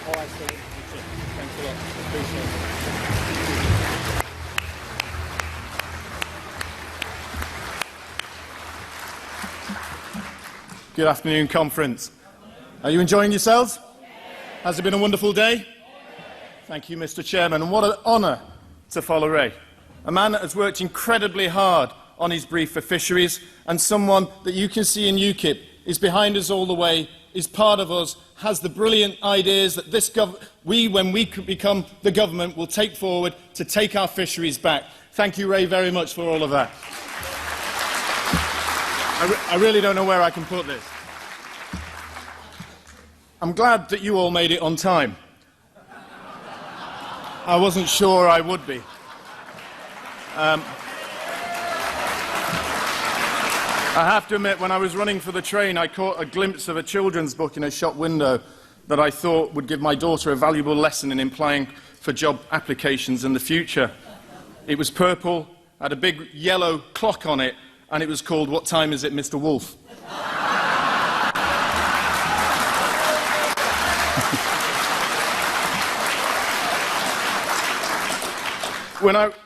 Oh, I see. Thanks a lot. Appreciate it. Good afternoon, conference. Are you enjoying yourselves? Has it been a wonderful day? Thank you, Mr. Chairman. And what an honour to follow Ray, a man that has worked incredibly hard on his brief for fisheries, and someone that you can see in UKIP is behind us all the way, is part of us, has the brilliant ideas that when we become the government, will take forward to take our fisheries back. Thank you, Ray, very much for all of that. I really don't know where I can put this. I'm glad that you all made it on time. I wasn't sure I would be. I have to admit, when I was running for the train, I caught a glimpse of a children's book in a shop window that I thought would give my daughter a valuable lesson in applying for job applications in the future. It was purple, had a big yellow clock on it, and it was called "What Time Is It, Mr. Woolfe?"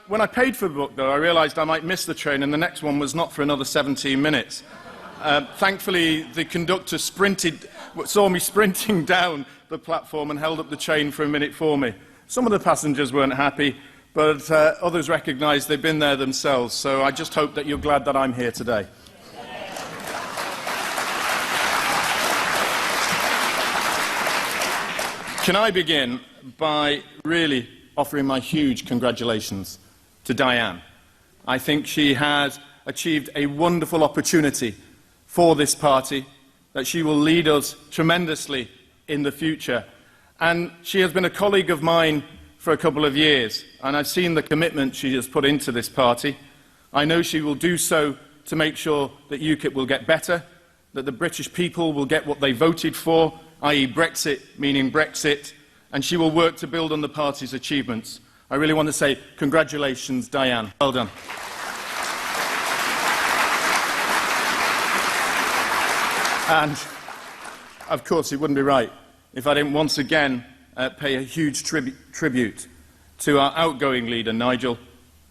When I paid for the book, though, I realised I might miss the train, and the next one was not for another 17 minutes. Thankfully, the conductor saw me sprinting down the platform and held up the train for a minute for me. Some of the passengers weren't happy, but others recognised they'd been there themselves, so I just hope that you're glad that I'm here today. Can I begin by really offering my huge congratulations to Diane. I think she has achieved a wonderful opportunity for this party, that she will lead us tremendously in the future. And she has been a colleague of mine for a couple of years, and I've seen the commitment she has put into this party. I know she will do so to make sure that UKIP will get better, that the British people will get what they voted for, i.e. Brexit, meaning Brexit, and she will work to build on the party's achievements. I really want to say congratulations, Diane. Well done. And, of course, it wouldn't be right if I didn't once again pay a huge tribute to our outgoing leader, Nigel.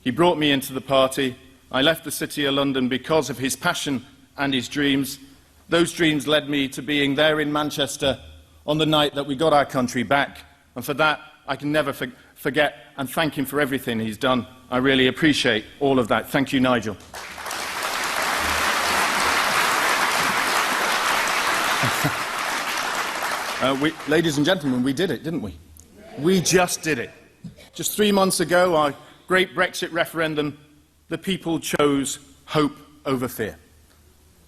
He brought me into the party. I left the City of London because of his passion and his dreams. Those dreams led me to being there in Manchester on the night that we got our country back, and for that I can never forget and thank him for everything he's done. I really appreciate all of that. Thank you, Nigel. Ladies and gentlemen, we did it, didn't we? We just did it. Just 3 months ago, our great Brexit referendum, the people chose hope over fear.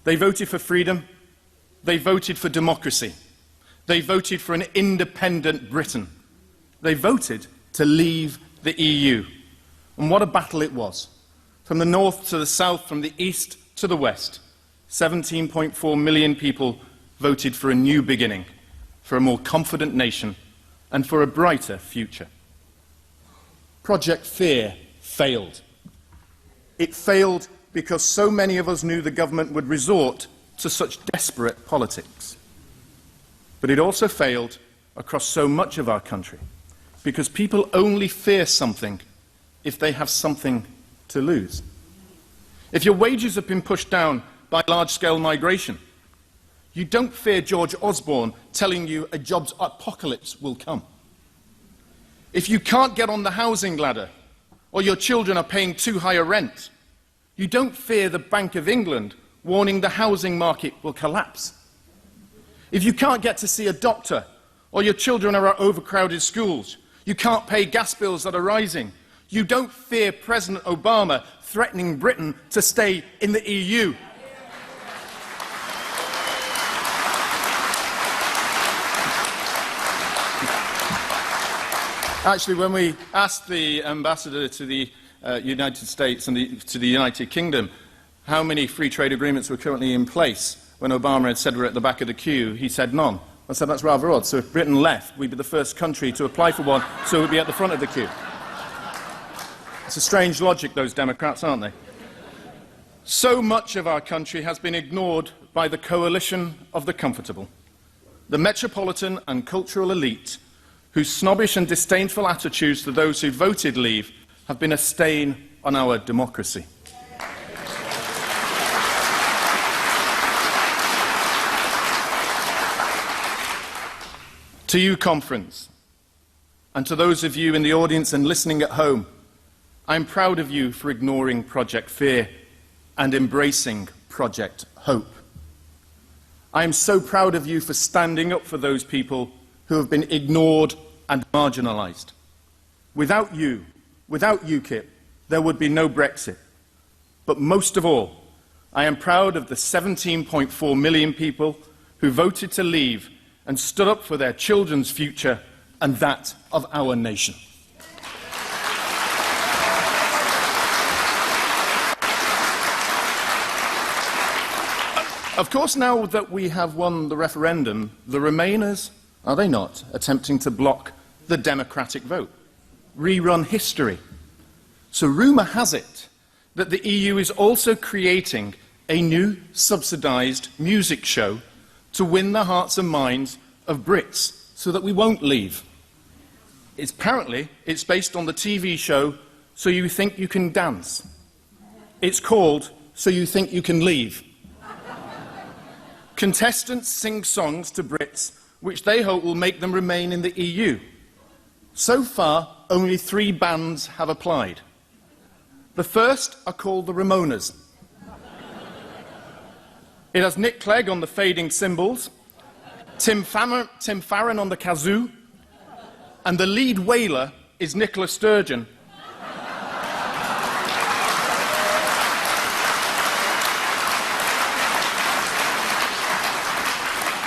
They voted for freedom. They voted for democracy. They voted for an independent Britain. They voted to leave the EU. And what a battle it was. From the north to the south, from the east to the west, 17.4 million people voted for a new beginning, for a more confident nation, and for a brighter future. Project Fear failed. It failed because so many of us knew the government would resort to such desperate politics. But it also failed across so much of our country, because people only fear something if they have something to lose. If your wages have been pushed down by large-scale migration, you don't fear George Osborne telling you a jobs apocalypse will come. If you can't get on the housing ladder, or your children are paying too high a rent, you don't fear the Bank of England warning the housing market will collapse. If you can't get to see a doctor, or your children are at overcrowded schools, you can't pay gas bills that are rising, you don't fear President Obama threatening Britain to stay in the EU. Actually, when we asked the ambassador to the United States and to the United Kingdom how many free trade agreements were currently in place, when Obama had said we're at the back of the queue, he said none. I said that's rather odd. So if Britain left, we'd be the first country to apply for one, so we'd be at the front of the queue. It's a strange logic, those Democrats, aren't they? So much of our country has been ignored by the coalition of the comfortable. The metropolitan and cultural elite whose snobbish and disdainful attitudes to those who voted leave have been a stain on our democracy. To you, conference, and to those of you in the audience and listening at home, I am proud of you for ignoring Project Fear and embracing Project Hope. I am so proud of you for standing up for those people who have been ignored and marginalised. Without you, without UKIP, there would be no Brexit. But most of all, I am proud of the 17.4 million people who voted to leave and stood up for their children's future and that of our nation. Of course, now that we have won the referendum, the Remainers, are they not, attempting to block the democratic vote, rerun history? So rumour has it that the EU is also creating a new subsidised music show to win the hearts and minds of Brits so that we won't leave. Apparently, it's based on the TV show So You Think You Can Dance. It's called So You Think You Can Leave. Contestants sing songs to Brits which they hope will make them remain in the EU. So far, only 3 bands have applied. The first are called the Ramonas. It has Nick Clegg on the fading cymbals, Tim Farron on the kazoo, and the lead wailer is Nicola Sturgeon.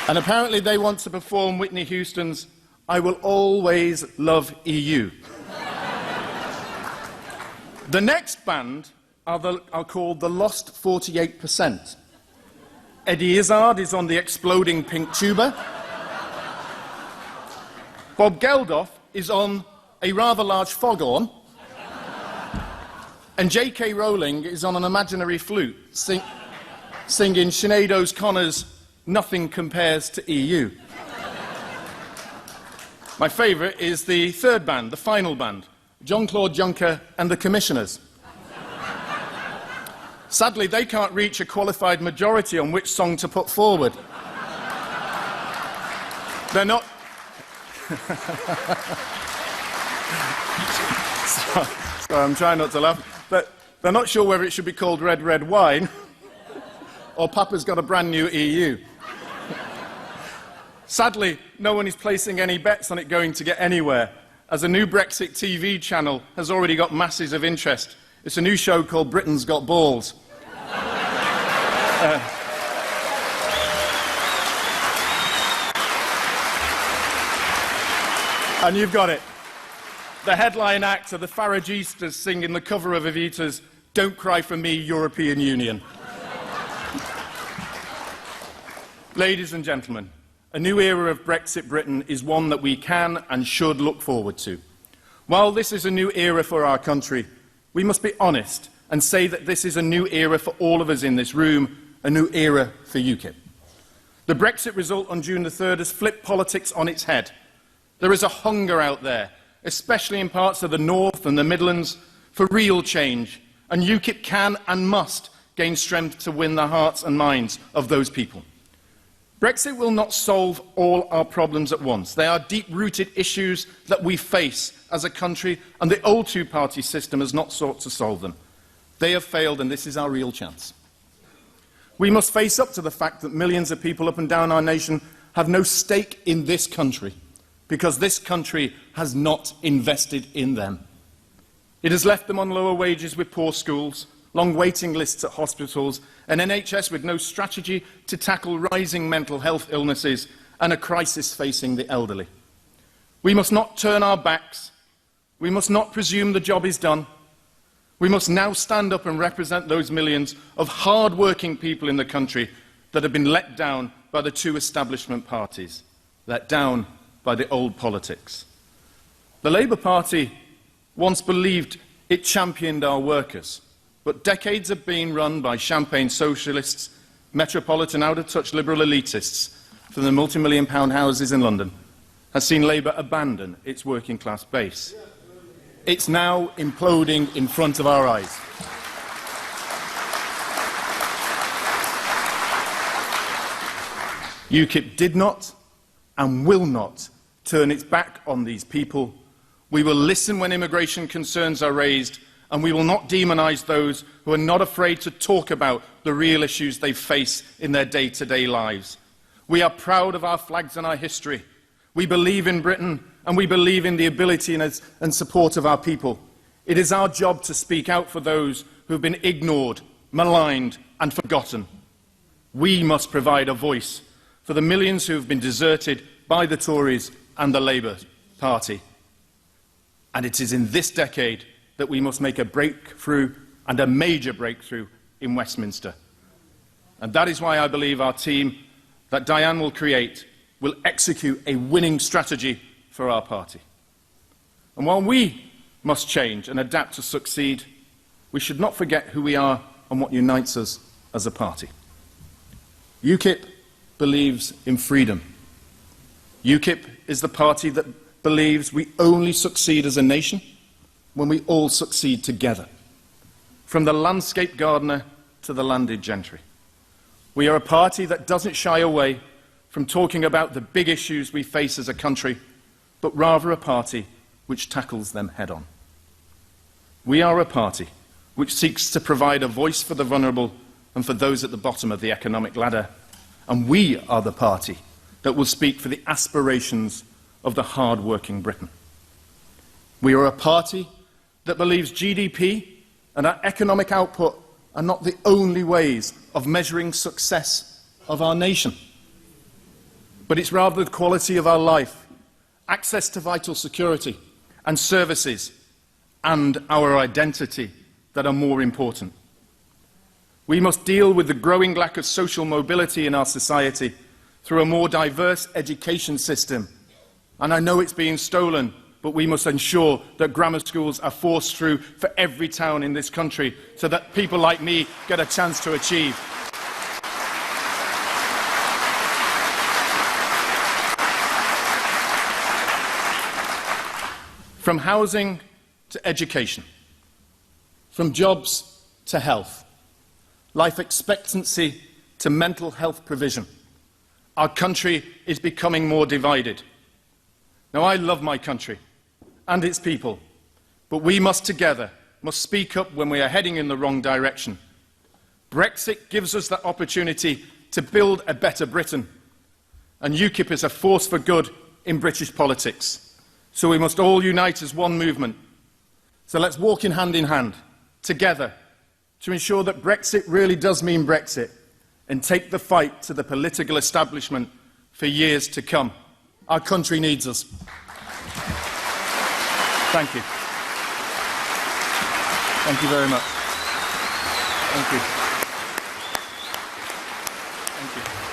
And apparently they want to perform Whitney Houston's I Will Always Love EU. The next band are called the Lost 48%. Eddie Izzard is on the exploding pink tuba. Bob Geldof is on a rather large foghorn. And J.K. Rowling is on an imaginary flute, singing Sinead O'Connor's Nothing Compares to EU. My favourite is the third band, the final band, Jean-Claude Juncker and the Commissioners. Sadly, they can't reach a qualified majority on which song to put forward. They're not... Sorry, I'm trying not to laugh. But they're not sure whether it should be called Red, Red Wine or Papa's Got a Brand New EU. Sadly, no one is placing any bets on it going to get anywhere, as a new Brexit TV channel has already got masses of interest. It's a new show called Britain's Got Balls. And you've got it. The headline act are the Faragistas singing the cover of Evita's Don't Cry for Me, European Union. Ladies and gentlemen, a new era of Brexit Britain is one that we can and should look forward to. While this is a new era for our country, we must be honest and say that this is a new era for all of us in this room, a new era for UKIP. The Brexit result on June the 3rd has flipped politics on its head. There is a hunger out there, especially in parts of the North and the Midlands, for real change, and UKIP can and must gain strength to win the hearts and minds of those people. Brexit will not solve all our problems at once. They are deep-rooted issues that we face as a country, and the old two-party system has not sought to solve them. They have failed, and this is our real chance. We must face up to the fact that millions of people up and down our nation have no stake in this country, because this country has not invested in them. It has left them on lower wages with poor schools, long waiting lists at hospitals, an NHS with no strategy to tackle rising mental health illnesses, and a crisis facing the elderly. We must not turn our backs. We must not presume the job is done. We must now stand up and represent those millions of hard-working people in the country that have been let down by the two establishment parties, let down by the old politics. The Labour Party once believed it championed our workers, but decades have been run by champagne socialists, metropolitan out-of-touch liberal elitists from the multi-million-pound houses in London. has seen Labour abandon its working class base. It's now imploding in front of our eyes. UKIP did not and will not turn its back on these people. We will listen when immigration concerns are raised, and we will not demonise those who are not afraid to talk about the real issues they face in their day-to-day lives. We are proud of our flags and our history. We believe in Britain, and we believe in the ability and support of our people. It is our job to speak out for those who have been ignored, maligned and forgotten. We must provide a voice for the millions who have been deserted by the Tories and the Labour Party. And it is in this decade that we must make a breakthrough, and a major breakthrough, in Westminster. And that is why I believe our team that Diane will create will execute a winning strategy for our party. And while we must change and adapt to succeed, we should not forget who we are and what unites us as a party. UKIP believes in freedom. UKIP is the party that believes we only succeed as a nation when we all succeed together, from the landscape gardener to the landed gentry. We are a party that doesn't shy away from talking about the big issues we face as a country, but rather a party which tackles them head-on. We are a party which seeks to provide a voice for the vulnerable and for those at the bottom of the economic ladder. And we are the party that will speak for the aspirations of the hard-working Britain. We are a party that believes GDP and our economic output are not the only ways of measuring success of our nation, but it's rather the quality of our life, access to vital security and services, and our identity that are more important. We must deal with the growing lack of social mobility in our society through a more diverse education system. And I know it's being stolen, but we must ensure that grammar schools are forced through for every town in this country so that people like me get a chance to achieve. From housing to education, from jobs to health, life expectancy to mental health provision, our country is becoming more divided. Now, I love my country and its people, but we must speak up when we are heading in the wrong direction. Brexit gives us that opportunity to build a better Britain, and UKIP is a force for good in British politics. So we must all unite as one movement. So let's walk in hand, together, to ensure that Brexit really does mean Brexit, and take the fight to the political establishment for years to come. Our country needs us. Thank you. Thank you very much. Thank you. Thank you.